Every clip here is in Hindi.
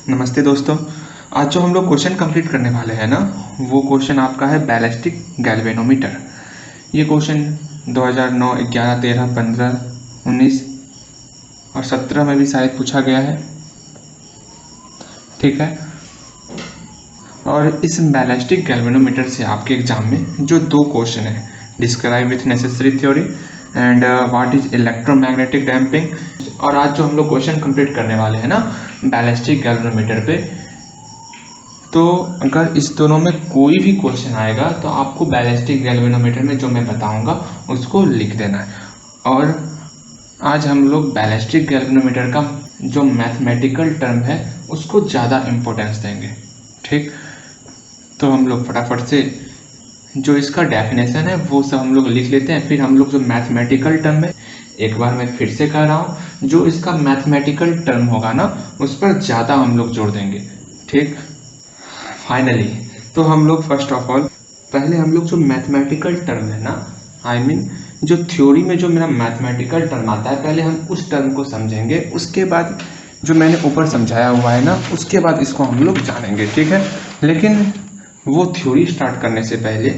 नमस्ते दोस्तों। आज जो हम लोग क्वेश्चन कंप्लीट करने वाले हैं ना, वो क्वेश्चन आपका है बैलिस्टिक गैल्वेनोमीटर। ये क्वेश्चन 2009, 11, 13, 15, 19 और 17 में भी शायद पूछा गया है। ठीक है। और इस बैलिस्टिक गैल्वेनोमीटर से आपके एग्जाम में जो दो क्वेश्चन है, describe with necessary theory and what is electromagnetic damping. और आज जो हम लोग क्वेश्चन कंप्लीट करने वाले हैं ना बैलिस्टिक गैल्वेनोमीटर पे, तो अगर इस दोनों में कोई भी क्वेश्चन आएगा तो आपको बैलिस्टिक गैल्वेनोमीटर में जो मैं बताऊंगा उसको लिख देना है। और आज हम लोग बैलिस्टिक गैल्वेनोमीटर का जो मैथमेटिकल टर्म है उसको ज़्यादा इम्पोर्टेंस देंगे। ठीक, तो हम लोग फटाफट से जो इसका डेफिनेशन है वो सब हम लोग लिख लेते हैं। फिर हम लोग जो मैथमेटिकल टर्म है, एक बार मैं फिर से कह रहा हूँ, जो इसका मैथमेटिकल टर्म होगा ना उस पर ज़्यादा हम लोग जोर देंगे। ठीक, फाइनली तो हम लोग फर्स्ट ऑफ ऑल पहले हम लोग जो मैथमेटिकल टर्म है ना, आई मीन जो थ्योरी में जो मेरा मैथमेटिकल टर्म आता है, पहले हम उस टर्म को समझेंगे। उसके बाद जो मैंने ऊपर समझाया हुआ है ना, उसके बाद इसको हम लोग जानेंगे। ठीक है, लेकिन वो थ्योरी स्टार्ट करने से पहले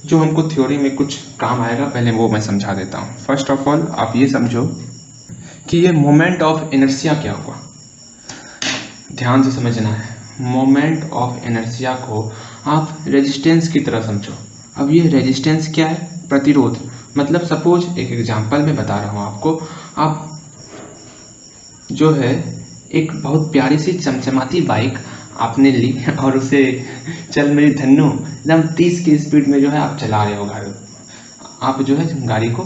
जो हमको थ्योरी में कुछ काम आएगा, पहले वो मैं समझा देता हूँ। फर्स्ट ऑफ ऑल आप ये समझो कि ये मोमेंट ऑफ इनर्शिया क्या हुआ। ध्यान से समझना है। मोमेंट ऑफ इनर्शिया को आप रेजिस्टेंस की तरह समझो। अब ये रेजिस्टेंस क्या है? प्रतिरोध। मतलब सपोज एक एग्जांपल में बता रहा हूँ आपको, आप जो है एक बहुत प्यारी सी चमचमाती बाइक आपने ली और उसे चल मेरी धन्नो एकदम 30 की स्पीड में जो है आप चला रहे हो गाड़ी। आप जो है गाड़ी को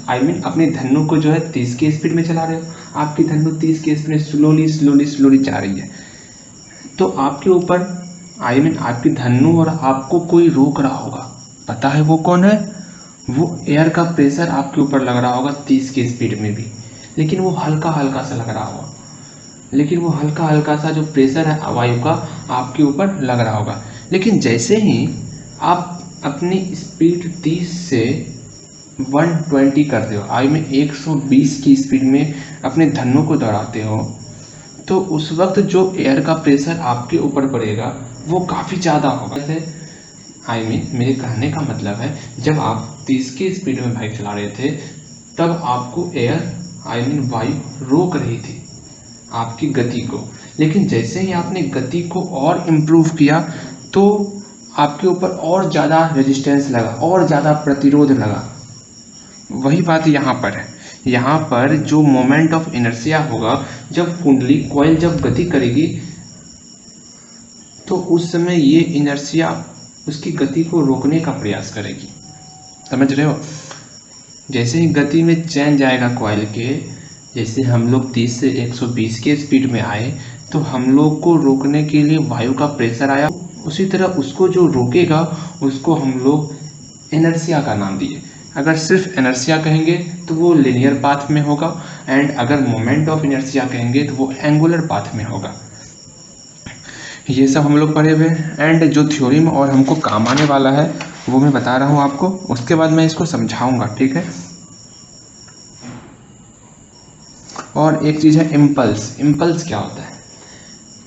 आई मीन अपनी धन्नो को जो है 30 की स्पीड में चला रहे हो। आपकी धन्नो 30 की स्पीड में स्लोली जा रही है। तो आपके ऊपर आई मीन आपकी धन्नो और आपको कोई रोक रहा होगा। पता है वो कौन है? वो एयर का प्रेशर आपके ऊपर लग रहा होगा 30 की स्पीड में भी, लेकिन वो हल्का हल्का सा लग रहा होगा। लेकिन वो हल्का हल्का सा जो प्रेशर है वायु का आपके ऊपर लग रहा होगा। लेकिन जैसे ही आप अपनी स्पीड 30 से 120 करते हो, आई मीन 120 की स्पीड में अपने धन्नों को दौड़ाते हो, तो उस वक्त जो एयर का प्रेशर आपके ऊपर पड़ेगा वो काफ़ी ज़्यादा होगा। जैसे आई मीन मेरे कहने का मतलब है, जब आप 30 की स्पीड में बाइक चला रहे थे तब आपको एयर आई मीन वायु रोक रही थी आपकी गति को। लेकिन जैसे ही आपने गति को और इम्प्रूव किया तो आपके ऊपर और ज़्यादा रेजिस्टेंस लगा, और ज़्यादा प्रतिरोध लगा। वही बात यहाँ पर है। यहाँ पर जो मोमेंट ऑफ इनर्शिया होगा, जब कुंडली कॉइल जब गति करेगी तो उस समय ये इनर्शिया उसकी गति को रोकने का प्रयास करेगी। समझ रहे हो? जैसे ही गति में चेंज आएगा कॉइल के, जैसे हम लोग 30 से 120 के स्पीड में आए तो हम लोग को रोकने के लिए वायु का प्रेशर आया। उसी तरह उसको जो रोकेगा उसको हम लोग इनर्शिया का नाम दिए। अगर सिर्फ इनर्शिया कहेंगे तो वो लिनियर पाथ में होगा, एंड अगर मोमेंट ऑफ इनर्शिया कहेंगे तो वो एंगुलर पाथ में होगा। ये सब हम लोग पढ़े हुए। एंड जो थ्योरी में और हमको काम आने वाला है वो मैं बता रहा हूँ आपको, उसके बाद मैं इसको समझाऊंगा। ठीक है। और एक चीज़ है इम्पल्स। इम्पल्स क्या होता है?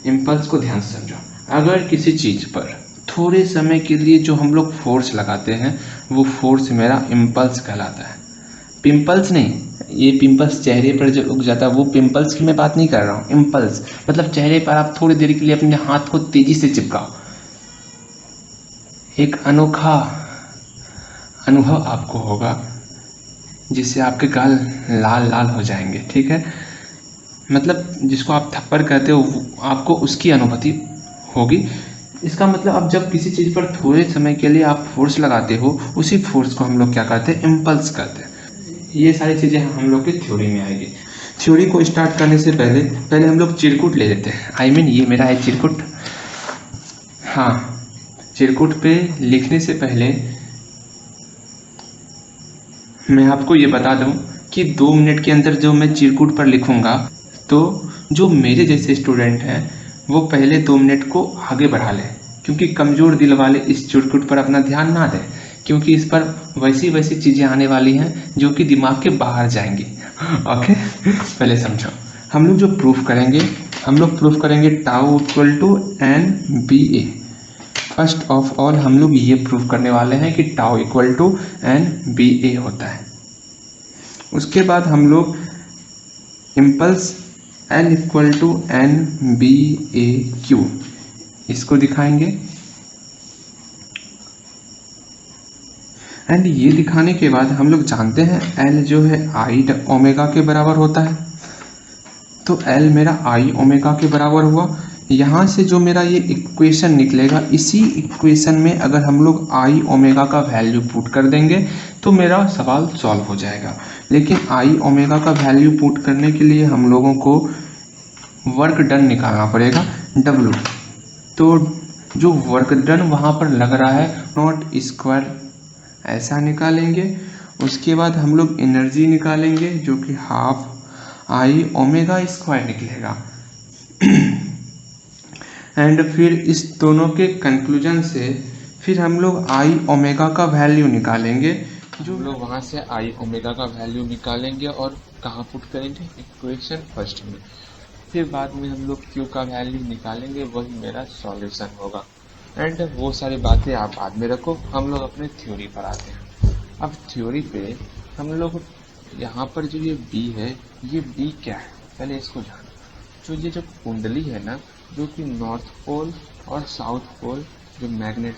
इम्पल्स को ध्यान से समझो। अगर किसी चीज़ पर थोड़े समय के लिए जो हम लोग फोर्स लगाते हैं वो फोर्स मेरा इम्पल्स कहलाता है। पिंपल्स नहीं, ये पिंपल्स चेहरे पर जो उग जाता है वो पिंपल्स की मैं बात नहीं कर रहा हूँ। इम्पल्स मतलब चेहरे पर आप थोड़ी देर के लिए अपने हाथ को तेजी से चिपकाओ, एक अनोखा अनुभव आपको होगा जिससे आपके गाल लाल लाल हो जाएंगे। ठीक है, मतलब जिसको आप थप्पड़ कहते हो आपको उसकी अनुभूति होगी। इसका मतलब अब जब किसी चीज़ पर थोड़े समय के लिए आप फोर्स लगाते हो, उसी फोर्स को हम लोग क्या कहते हैं? इम्पल्स कहते हैं। ये सारी चीज़ें हम लोग की थ्योरी में आएगी। थ्योरी को स्टार्ट करने से पहले हम लोग चिरकुट ले लेते हैं। आई मीन ये मेरा है चिरकुट। हाँ, चिरकुट पे लिखने से पहले मैं आपको ये बता दूं कि 2 मिनट के अंदर जो मैं चिरकुट पर लिखूंगा, तो जो मेरे जैसे स्टूडेंट हैं वो पहले 2 मिनट को आगे बढ़ा लें, क्योंकि कमज़ोर दिल वाले इस चिरकुट पर अपना ध्यान ना दें, क्योंकि इस पर वैसी चीज़ें आने वाली हैं जो कि दिमाग के बाहर जाएंगी। ओके, पहले समझो। हम लोग जो प्रूफ करेंगे हम लोग प्रूफ करेंगे tau equal to N B A. First of all हम लोग ये प्रूफ करने वाले हैं कि tau equal to N B A होता है। उसके बाद हम लोग impulse L equal to N B A Q इसको दिखाएंगे। एंड ये दिखाने के बाद हम लोग जानते हैं एल जो है आई ओमेगा के बराबर होता है, तो एल मेरा आई ओमेगा के बराबर हुआ। यहाँ से जो मेरा ये इक्वेशन निकलेगा, इसी इक्वेशन में अगर हम लोग आई ओमेगा का वैल्यू पुट कर देंगे तो मेरा सवाल सॉल्व हो जाएगा। लेकिन आई ओमेगा का वैल्यू पुट करने के लिए हम लोगों को वर्क डन निकालना पड़ेगा W। तो जो वर्क डन वहाँ पर लग रहा है नॉट स्क्वायर ऐसा निकालेंगे। उसके बाद हम लोग एनर्जी निकालेंगे जो कि हाफ आई ओमेगा स्क्वायर निकलेगा। एंड फिर इस दोनों के कंक्लूजन से फिर हम लोग आई ओमेगा का वैल्यू निकालेंगे, जो लोग वहाँ से आई ओमेगा का वैल्यू निकालेंगे और कहाँ पुट करेंगे, इक्वेशन फर्स्ट में। फिर बाद में हम लोग क्यू का वैल्यू निकालेंगे, वही मेरा सॉल्यूशन होगा। एंड वो सारी बातें आप बाद में रखो, हम लोग अपने थ्योरी पर आते हैं। अब थ्योरी पे हम लोग यहाँ पर जो ये बी है, ये बी क्या है पहले इसको जानो। जो ये जो कुंडली है ना, जो कि नॉर्थ पोल और साउथ पोल जो मैग्नेट,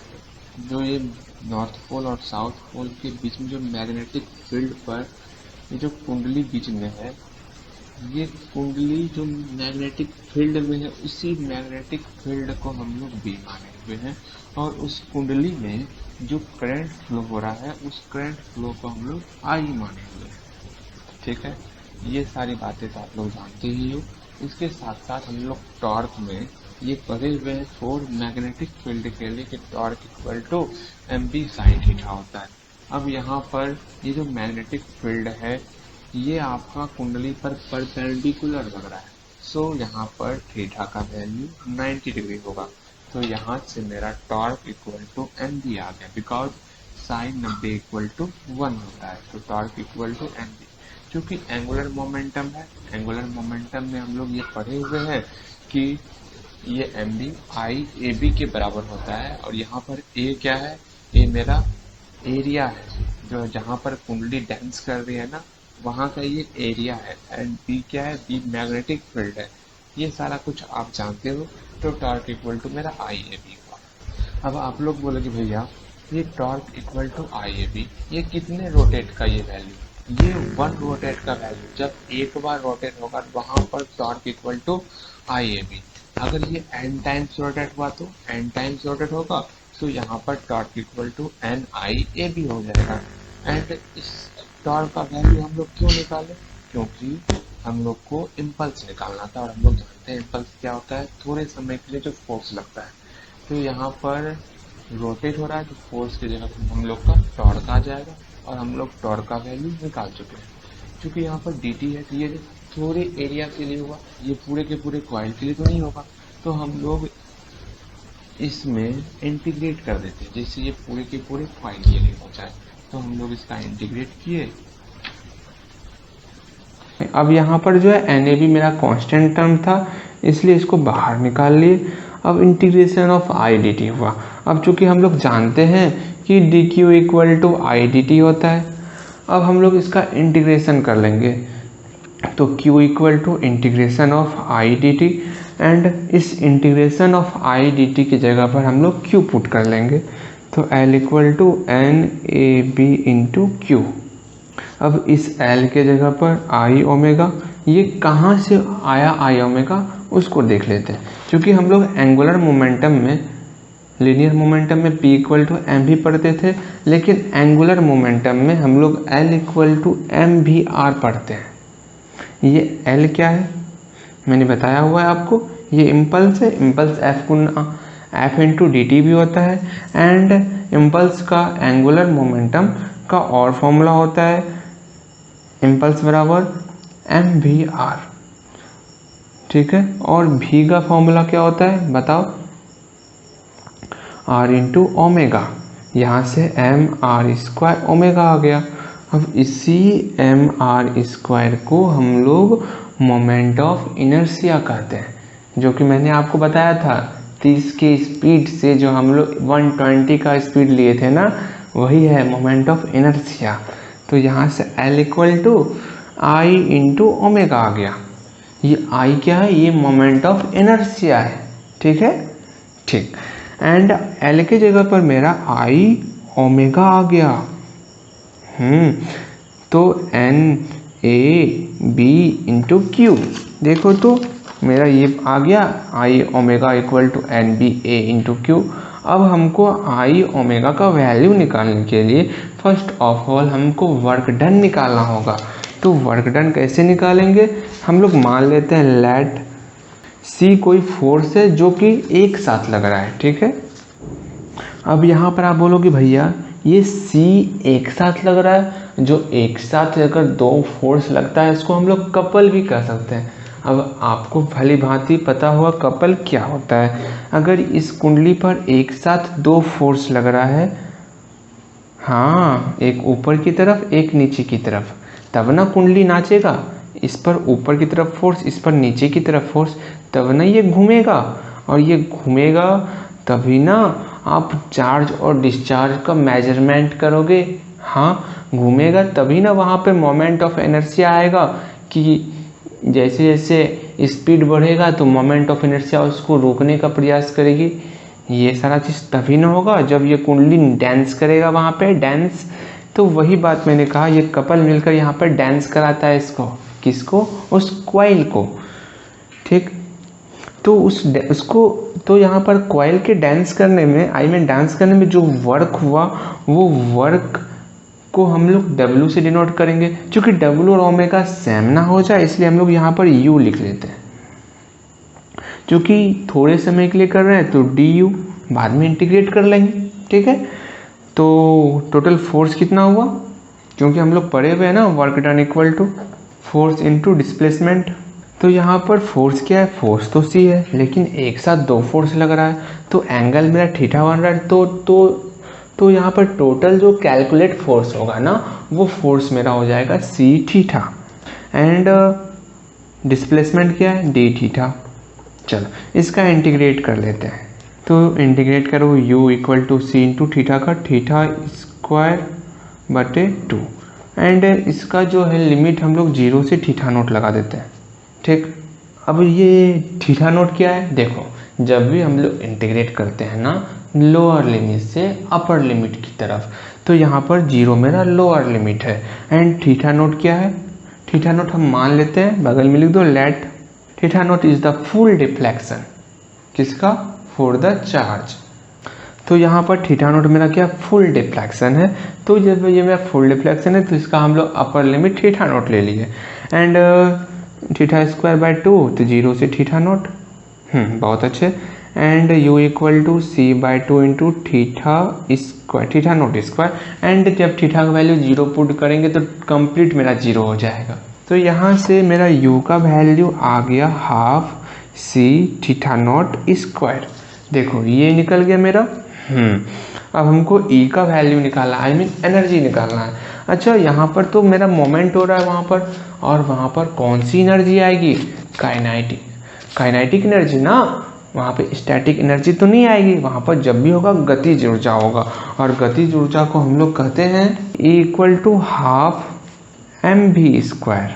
जो ये नॉर्थ पोल और साउथ पोल के बीच में जो मैग्नेटिक फील्ड पर ये जो कुंडली बीच में है, ये कुंडली जो मैग्नेटिक फील्ड में है, उसी मैग्नेटिक फील्ड को हम लोग बी माने हुए हैं। और उस कुंडली में जो करंट फ्लो हो रहा है, उस करंट फ्लो को हम लोग आई माने हुए हैं। ठीक है, ये सारी बातें तो आप लोग जानते ही हो। इसके साथ साथ हम लोग टॉर्क में ये पढ़े हुए हैं फॉर मैग्नेटिक फील्ड के लिए कि torque equal to M B sine theta होता है। अब यहाँ पर ये जो मैग्नेटिक फील्ड है, ये आपका कुंडली पर परपेंडिकुलर लग रहा है। सो यहाँ पर थीटा का वैल्यू 90 डिग्री होगा। तो यहाँ से मेरा torque equal to M B आ गया, बिकॉज साइन 90 इक्वल टू 1 होता है। तो torque equal to M B, क्योंकि एंगुलर मोमेंटम है। एंगुलर मोमेंटम में हम लोग ये पढ़े हुए हैं कि ये M B I A B के बराबर होता है। और यहाँ पर ए क्या है, ए मेरा एरिया है, जो जहाँ पर कुंडली डांस कर रही है ना, वहाँ का ये एरिया है। एंड बी क्या है, बी मैग्नेटिक फील्ड है। ये सारा कुछ आप जानते हो। तो टॉर्क इक्वल टू मेरा आई ए बी हुआ। अब आप लोग बोलोगे भैया ये torque equal to I A B, ये कितने रोटेट का ये वैल्यू, ये 1 रोटेट का वैल्यू। जब एक बार रोटेट होगा वहां पर torque equal to I A B. अगर ये n टाइम्स रोटेट हुआ तो n टाइम्स रोटेट होगा, तो यहाँ पर torque equal to N I A B हो जाएगा। एंड इस टॉर्क का वैल्यू हम लोग क्यों निकाले, क्योंकि हम लोग को इम्पल्स निकालना था। और हम लोग जानते हैं इम्पल्स क्या होता है, थोड़े समय के लिए जो फोर्स लगता है। तो यहाँ पर रोटेट हो रहा है, तो फोर्स की जगह पर हम लोग का टॉर्क आ जाएगा। और हम लोग टॉर्क का वैल्यू निकाल चुके हैं। क्योंकि यहाँ पर dt है, तो ये थोड़े एरिया के लिए हुआ, ये पूरे के पूरे कॉइल के लिए तो नहीं होगा। तो हम लोग इसमें इंटीग्रेट कर देते हैं, जैसे ये पूरे के पूरे कॉइल के लिए हो जाए। तो हम लोग इसका इंटीग्रेट किए। अब यहाँ पर जो है एन ए बी मेरा कांस्टेंट टर्म था, इसलिए इसको बाहर निकाल लिए। अब integration of I D T हुआ। अब चूंकि हम लोग जानते हैं कि D Q equal to I D T होता है, अब हम लोग इसका इंटीग्रेशन कर लेंगे। तो Q equal to integration of I D T. And इस integration of I D T की जगह पर हम लोग Q पुट कर लेंगे। तो L equal to N A B into Q. अब इस L के जगह पर आई ओमेगा, ये कहाँ से आया आई ओमेगा उसको देख लेते हैं। क्योंकि हम लोग एंगुलर मोमेंटम में, लीनियर मोमेंटम में P इक्वल टू एम भी पढ़ते थे, लेकिन एंगुलर मोमेंटम में हम लोग L इक्वल टू एम भी आर पढ़ते हैं। ये L क्या है मैंने बताया हुआ है आपको, ये इम्पल्स है। Impulse F into D T भी होता है। एंड इम्पल्स का एंगुलर मोमेंटम का और फॉर्मूला होता है इम्पल्स बराबर एम भी आर। ठीक है, और भी का फॉर्मूला क्या होता है बताओ, आर इंटू ओमेगा। यहाँ से एम आर स्क्वायर ओमेगा आ गया। अब इसी एम आर स्क्वायर को हम लोग मोमेंट ऑफ इनर्शिया कहते हैं। जो कि मैंने आपको बताया था 30 की स्पीड से जो हम लोग 120 का स्पीड लिए थे ना, वही है मोमेंट ऑफ इनर्शिया। तो यहाँ से L equal to I into omega आ गया। ये I क्या है? ये मोमेंट ऑफ इनर्शिया है। ठीक है, ठीक। एंड L के जगह पर मेरा I ओमेगा आ गया। तो N A B into Q, देखो तो मेरा ये आ गया I omega equal to N B A into Q. अब हमको आई ओमेगा का वैल्यू निकालने के लिए फर्स्ट ऑफ ऑल हमको वर्क डन निकालना होगा। तो वर्क डन कैसे निकालेंगे? हम लोग मान लेते हैं लेट सी कोई फोर्स है जो कि एक साथ लग रहा है। ठीक है, अब यहाँ पर आप बोलोगे भैया ये सी एक साथ लग रहा है, जो एक साथ अगर दो फोर्स लगता है इसको हम लोग कपल भी कह सकते हैं। अब आपको भली भांति पता हुआ कपल क्या होता है। अगर इस कुंडली पर एक साथ दो फोर्स लग रहा है, हाँ, एक ऊपर की तरफ एक नीचे की तरफ, तब ना कुंडली नाचेगा। इस पर ऊपर की तरफ फोर्स, इस पर नीचे की तरफ फोर्स, तब ना ये घूमेगा। और ये घूमेगा तभी ना आप चार्ज और डिस्चार्ज का मेजरमेंट करोगे। हाँ, घूमेगा तभी ना वहाँ पे मोमेंट ऑफ इनर्शिया आएगा कि जैसे जैसे स्पीड बढ़ेगा तो मोमेंट ऑफ इनर्शिया उसको रोकने का प्रयास करेगी। ये सारा चीज़ तभी ना होगा जब ये कुंडली डांस करेगा वहाँ पे डांस। तो वही बात मैंने कहा, ये कपल मिलकर यहाँ पर डांस कराता है इसको। किसको? उस कॉइल को। ठीक, तो उसको तो यहाँ पर कॉइल के डांस करने में डांस करने में जो वर्क हुआ वो वर्क को हम लोग W से डिनोट करेंगे। क्योंकि W और ओमेगा सेम ना हो जाए इसलिए हम लोग यहाँ पर U लिख लेते हैं। क्योंकि थोड़े समय के लिए कर रहे हैं तो DU, बाद में इंटीग्रेट कर लेंगे। ठीक है, तो टोटल फोर्स कितना हुआ? क्योंकि हम लोग पढ़े हुए हैं ना work done equal to force into displacement. तो यहाँ पर फोर्स क्या है? फोर्स तो C है, लेकिन एक साथ दो फोर्स लग रहा है तो एंगल मेरा थीटा बन रहा है। तो यहाँ पर टोटल जो कैलकुलेट फोर्स होगा ना वो फोर्स मेरा हो जाएगा C थीटा। एंड डिस्प्लेसमेंट क्या है? D theta. चलो इसका इंटीग्रेट कर लेते हैं। तो इंटीग्रेट करो U equal to C into theta का थीटा स्क्वायर बटे 2। एंड इसका जो है लिमिट हम लोग 0 से थीटा नोट लगा देते हैं। ठीक, अब ये थीटा नोट क्या है? देखो, जब भी हम लोग इंटीग्रेट करते हैं ना लोअर लिमिट से अपर लिमिट की तरफ, तो यहाँ पर 0 मेरा लोअर लिमिट है। एंड थीटा नोट क्या है? थीटा नोट हम मान लेते हैं, बगल में लिख दो let theta naught is the full deflection. किसका? For the charge. तो यहाँ पर थीटा नोट मेरा क्या? फुल डिफ्लेक्शन है। तो जब ये मेरा फुल डिफ्लेक्शन है तो इसका हम लोग अपर लिमिट थीटा नोट ले लिए। एंड थीटा स्क्वायर बाय 2, तो 0 से थीटा नोट। बहुत अच्छे। And U equal to C by 2 into theta square, theta naught square. And जब थीटा का वैल्यू 0 पुट करेंगे तो कंप्लीट मेरा 0 हो जाएगा। तो यहाँ से मेरा U का वैल्यू आ गया half C theta naught square. देखो ये निकल गया मेरा। अब हमको E का वैल्यू निकालना है, एनर्जी निकालना है। अच्छा, यहाँ पर तो मेरा मोमेंट हो रहा है वहाँ पर, और वहाँ पर कौन सी एनर्जी आएगी? काइनेटिक एनर्जी ना। वहाँ पे स्टैटिक एनर्जी तो नहीं आएगी। वहाँ पर जब भी होगा गतिज ऊर्जा होगा, और गतिज ऊर्जा को हम लोग कहते हैं E equal to half mv square.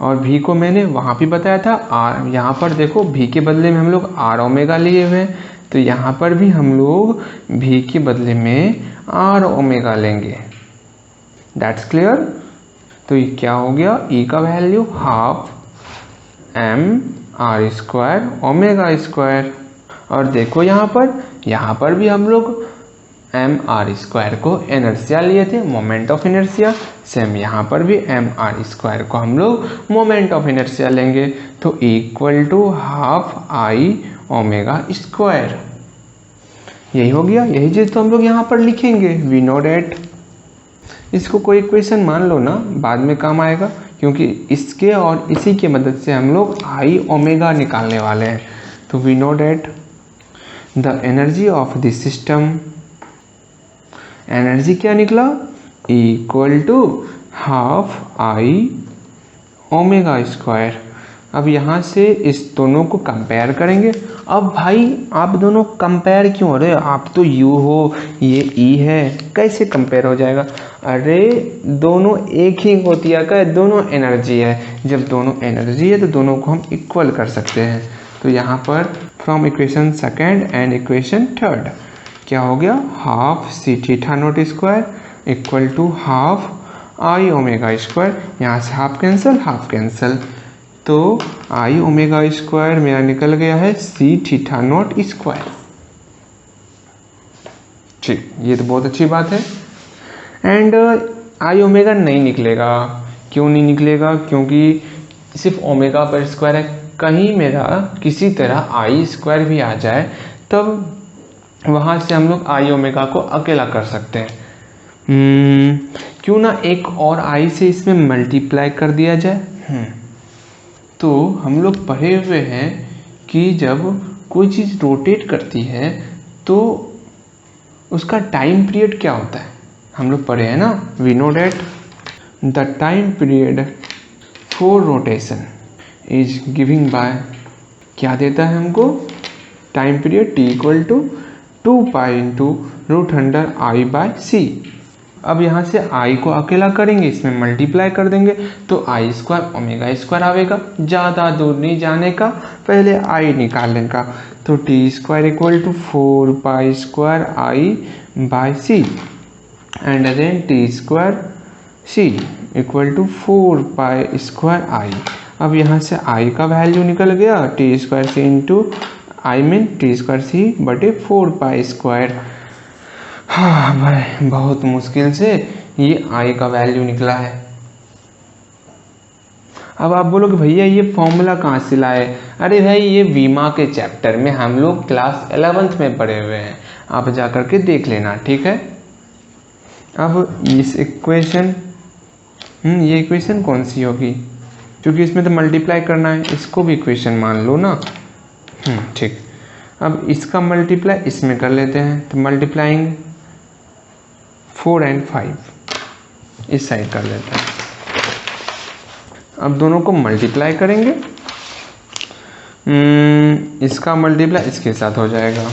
और V को मैंने वहाँ भी बताया था R। यहाँ पर देखो V के बदले में हम लोग R ओमेगा लिए हुए हैं, तो यहाँ पर भी हम लोग V के बदले में R ओमेगा लेंगे। That's clear. तो ये क्या हो गया? E का value half m r square omega square. और देखो यहाँ पर भी हम लोग एम आर स्क्वायर को इनर्शिया लिए थे, मोमेंट ऑफ इनर्शिया। सेम यहाँ पर भी एम आर स्क्वायर को हम लोग मोमेंट ऑफ इनर्शिया लेंगे। तो equal to half I omega square. यही हो गया, यही चीज़ तो हम लोग यहाँ पर लिखेंगे। We know that. इसको कोई इक्वेशन मान लो ना, बाद में काम आएगा, क्योंकि इसके और इसी की मदद से हम लोग आई ओमेगा निकालने वाले हैं। तो we know that the energy of this system, energy क्या निकला? Equal to half I omega square. अब यहाँ से इस दोनों को कंपेयर करेंगे। अब भाई आप दोनों कंपेयर क्यों हो रहे हो, आप तो U हो, ये E है, कैसे कंपेयर हो जाएगा? अरे दोनों एक ही होती है क्या, दोनों एनर्जी है। जब दोनों एनर्जी है तो दोनों को हम इक्वल कर सकते हैं। तो यहाँ पर from equation second and equation third क्या हो गया, half C theta naught square equal to half I omega square. यहाँ से हाफ कैंसल, तो आई ओमेगा स्क्वायर मेरा निकल गया है सी थीटा नॉट स्क्वायर। ठीक, ये तो बहुत अच्छी बात है। एंड आई ओमेगा नहीं निकलेगा, क्यों नहीं निकलेगा? क्योंकि सिर्फ ओमेगा पर स्क्वायर है। कहीं मेरा किसी तरह आई स्क्वायर भी आ जाए तब वहाँ से हम लोग आई ओमेगा को अकेला कर सकते हैं। क्यों ना एक और आई से इसमें मल्टीप्लाई कर दिया जाए। तो हम लोग पढ़े हुए हैं कि जब कोई चीज़ रोटेट करती है तो उसका टाइम पीरियड क्या होता है, हम लोग पढ़े हैं ना। We know that the time period for rotation is giving by, क्या देता है हमको, time period T equal to 2 pi into √100I/c। अब यहाँ से आई को अकेला करेंगे, इसमें मल्टीप्लाई कर देंगे तो आई स्क्वायर ओमेगा स्क्वायर आएगा। ज़्यादा दूर नहीं जाने का, पहले आई निकालने का। तो T square equal to 4 pi square I/c and then T square c equal to 4 pi square I। अब यहाँ से आई का वैल्यू निकल गया, T square c into I mean T square C बटे 4 पाई स्क्वायर। हाँ भाई, बहुत मुश्किल से ये आई का वैल्यू निकला है। अब आप बोलोगे भैया ये फॉर्मूला कहाँ से लाए? अरे भाई ये वीमा के चैप्टर में हम लोग क्लास 11th में पढ़े हुए हैं, आप जा कर के देख लेना, ठीक है। अब इस इक्वेशन ये इक्वेशन कौन सी होगी, क्योंकि इसमें तो मल्टीप्लाई करना है, इसको भी इक्वेशन मान लो ना। ठीक, अब इसका मल्टीप्लाई इसमें कर लेते हैं, तो मल्टीप्लाइंग 4 and 5 इस साइड कर लेते हैं। अब दोनों को मल्टीप्लाई करेंगे, इसका मल्टीप्लाई इसके साथ हो जाएगा।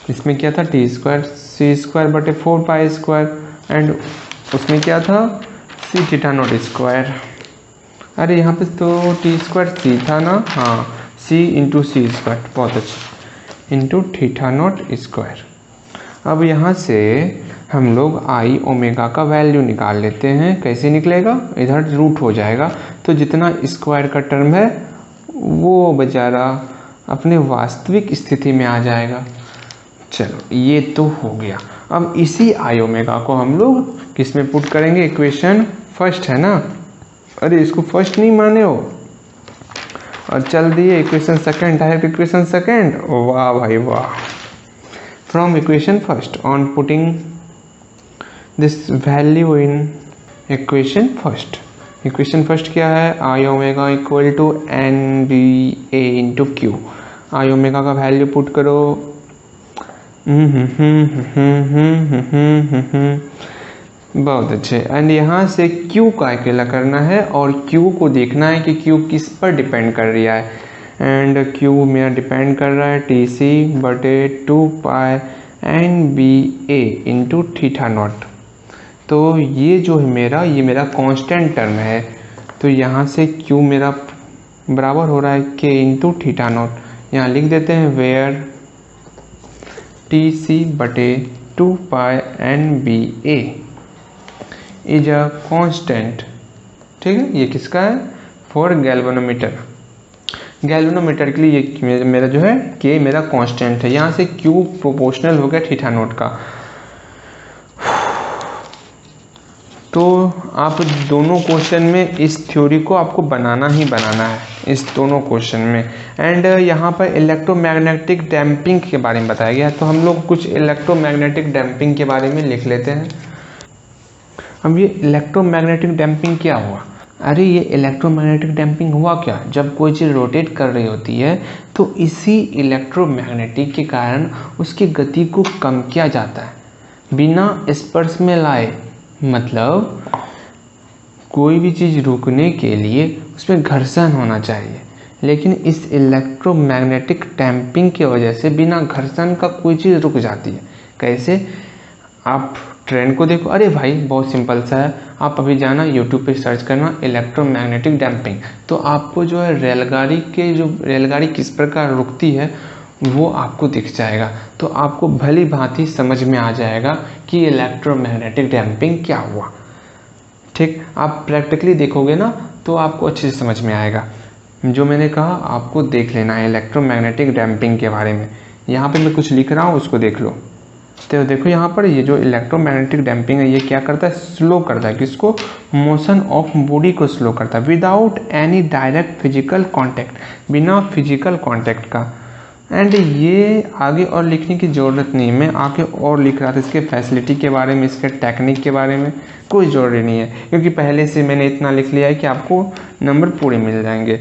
इसमें क्या था, टी स्क्वायर सी स्क्वायर बटे 4 पाई स्क्वायर एंड उसमें क्या था, सी थीटा नॉट स्क्वायर। अरे यहाँ पे तो टी स्क्वायर सी था ना, हाँ, सी इंटू सी स्क्वायर, बहुत अच्छा, इंटू थीटा नॉट स्क्वायर। अब यहाँ से हम लोग आई ओमेगा का वैल्यू निकाल लेते हैं। कैसे निकलेगा, इधर रूट हो जाएगा तो जितना स्क्वायर का टर्म है वो बेचारा अपने वास्तविक स्थिति में आ जाएगा। चलो ये तो हो गया। अब इसी आई ओमेगा को हम लोग किस में पुट करेंगे, इक्वेशन फर्स्ट है ना। अरे इसको फर्स्ट नहीं माने हो और चल दिए equation second, direct equation second. वाह भाई वाह। From equation first on putting this value in equation first. Equation first क्या है, I omega equal to N B A into Q. I omega का वैल्यू पुट करो, बहुत अच्छे। एंड यहाँ से Q का अकेला करना है और Q को देखना है कि Q किस पर डिपेंड कर रहा है। एंड Q मेरा डिपेंड कर रहा है टी सी बटे 2 pi N B A into theta naught. तो ये जो है मेरा, ये मेरा कांस्टेंट टर्म है। तो यहाँ से Q मेरा बराबर हो रहा है K इंटू थीटा नॉट। यहाँ लिख देते हैं वेयर टी सी बटे 2 pi N B A is a constant. ठीक है, ये किसका है, फॉर गैल्वेनोमीटर। गैल्वेनोमीटर के लिए ये मेरा जो है K मेरा कांस्टेंट है। यहाँ से Q प्रोपोर्शनल हो गया थीटा नॉट का। तो आप दोनों क्वेश्चन में इस थ्योरी को आपको बनाना ही बनाना है, इस दोनों क्वेश्चन में। एंड यहाँ पर इलेक्ट्रोमैग्नेटिक डैम्पिंग के बारे में बताया गया है, तो हम लोग कुछ इलेक्ट्रोमैग्नेटिक डैम्पिंग के बारे में लिख लेते हैं। अब ये इलेक्ट्रोमैग्नेटिक डैम्पिंग क्या हुआ, अरे ये इलेक्ट्रोमैग्नेटिक डैम्पिंग हुआ क्या, जब कोई चीज़ रोटेट कर रही होती है तो इसी इलेक्ट्रोमैग्नेटिक के कारण उसकी गति को कम किया जाता है बिना स्पर्श में लाए। मतलब कोई भी चीज़ रुकने के लिए उसमें घर्षण होना चाहिए, लेकिन इस इलेक्ट्रोमैग्नेटिक डैम्पिंग की वजह से बिना घर्षण का कोई चीज़ रुक जाती है। कैसे? आप ट्रेन को देखो, अरे भाई बहुत सिंपल सा है, आप अभी जाना यूट्यूब पे सर्च करना इलेक्ट्रोमैग्नेटिक डैम्पिंग, तो आपको जो है रेलगाड़ी किस प्रकार रुकती है वो आपको दिख जाएगा। तो आपको भली भांति समझ में आ जाएगा कि इलेक्ट्रोमैग्नेटिक डैम्पिंग क्या हुआ। ठीक, आप प्रैक्टिकली देखोगे ना तो आपको अच्छे से समझ में आएगा। जो मैंने कहा आपको देख लेना है इलेक्ट्रोमैग्नेटिक डैम्पिंग के बारे में। यहाँ पे मैं कुछ लिख रहा हूँ, उसको देख लो। तो देखो यहाँ पर ये जो इलेक्ट्रोमैग्नेटिक डैम्पिंग है ये क्या करता है? स्लो करता है। किसको? मोशन ऑफ बॉडी को स्लो करता है without any direct physical contact, बिना फिजिकल कांटेक्ट का। एंड ये आगे और लिखने की ज़रूरत नहीं, मैं आगे और लिख रहा था इसके फैसिलिटी के बारे में, इसके टेक्निक के बारे में कोई ज़रूरी नहीं है, क्योंकि पहले से मैंने इतना लिख लिया है कि आपको नंबर पूरे मिल जाएंगे।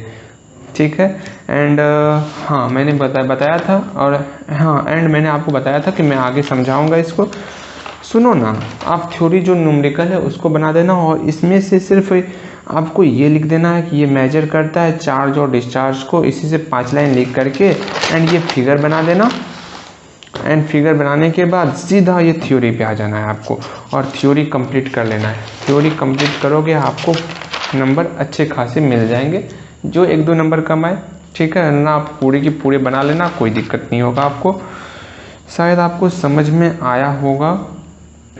ठीक है। एंड हाँ मैंने बताया था, और हाँ एंड मैंने आपको बताया था कि मैं आगे समझाऊंगा इसको। सुनो ना, आप थ्योरी जो न्यूमेरिकल है उसको बना देना, और इसमें से सिर्फ आपको ये लिख देना है कि ये मेजर करता है चार्ज और डिस्चार्ज को, इसी से 5 लाइन लिख करके एंड ये फिगर बना देना। एंड फिगर बनाने के बाद सीधा ये थ्योरी पे आ जाना है आपको, और थ्योरी कंप्लीट कर लेना है। थ्योरी कंप्लीट करोगे आपको नंबर अच्छे खासे मिल जाएंगे, जो 1-2 नंबर कम आए। ठीक है ना, आप पूरे की पूरे बना लेना, कोई दिक्कत नहीं होगा आपको। शायद आपको समझ में आया होगा।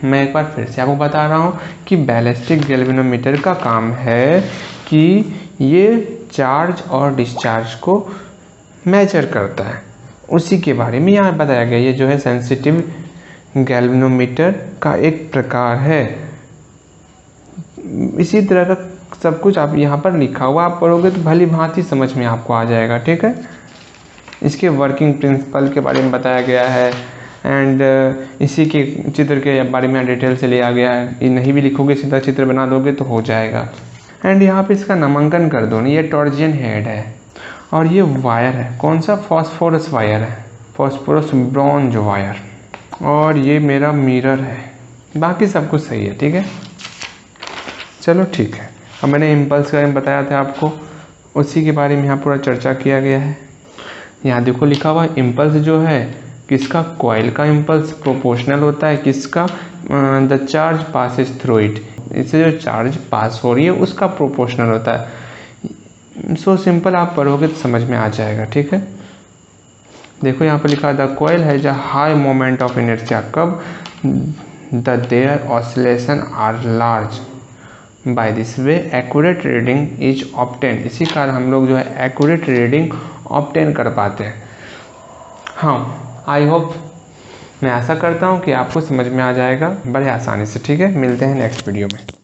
मैं एक बार फिर से आपको बता रहा हूँ कि बैलिस्टिक गैल्वेनोमीटर का काम है कि ये चार्ज और डिस्चार्ज को मेजर करता है, उसी के बारे में यहाँ बताया गया। ये जो है सेंसिटिव गैल्वेनोमीटर का एक प्रकार है। इसी तरह का सब कुछ आप यहाँ पर लिखा हुआ आप पढ़ोगे तो भली भांति समझ में आपको आ जाएगा। ठीक है। इसके वर्किंग प्रिंसिपल के बारे में बताया गया है, एंड इसी के चित्र के बारे में डिटेल से लिया गया है। ये नहीं भी लिखोगे, सीधा चित्र बना दोगे तो हो जाएगा। एंड यहाँ पे इसका नामांकन कर दो। ये टॉर्जियन हेड है, और ये वायर है, कौन सा? फॉस्फोरस वायर है, फॉस्फोरस ब्रॉन्ज वायर। और ये मेरा मिरर है, बाकी सब कुछ सही है। ठीक है, चलो ठीक है। अब मैंने इम्पल्स के बारे में बताया था आपको, उसी के बारे में यहाँ पूरा चर्चा किया गया है। यहाँ देखो लिखा हुआ इम्पल्स जो है किसका? कॉइल का इम्पल्स प्रोपोर्शनल होता है किसका? The charge passes through it, इससे जो चार्ज पास हो रही है उसका प्रोपोर्शनल होता है। सो सिंपल, आप पढ़ोगे तो समझ में आ जाएगा। ठीक है। देखो यहाँ पर लिखा है the coil has a high moment of inertia. कब? The there oscillation are large, by this way accurate reading is obtain. इसी कारण हम लोग जो है एक्यूरेट रीडिंग ऑब्टेन कर पाते हैं। हाँ, आई होप, मैं आशा करता हूँ कि आपको समझ में आ जाएगा बड़े आसानी से। ठीक है, मिलते हैं नेक्स्ट वीडियो में।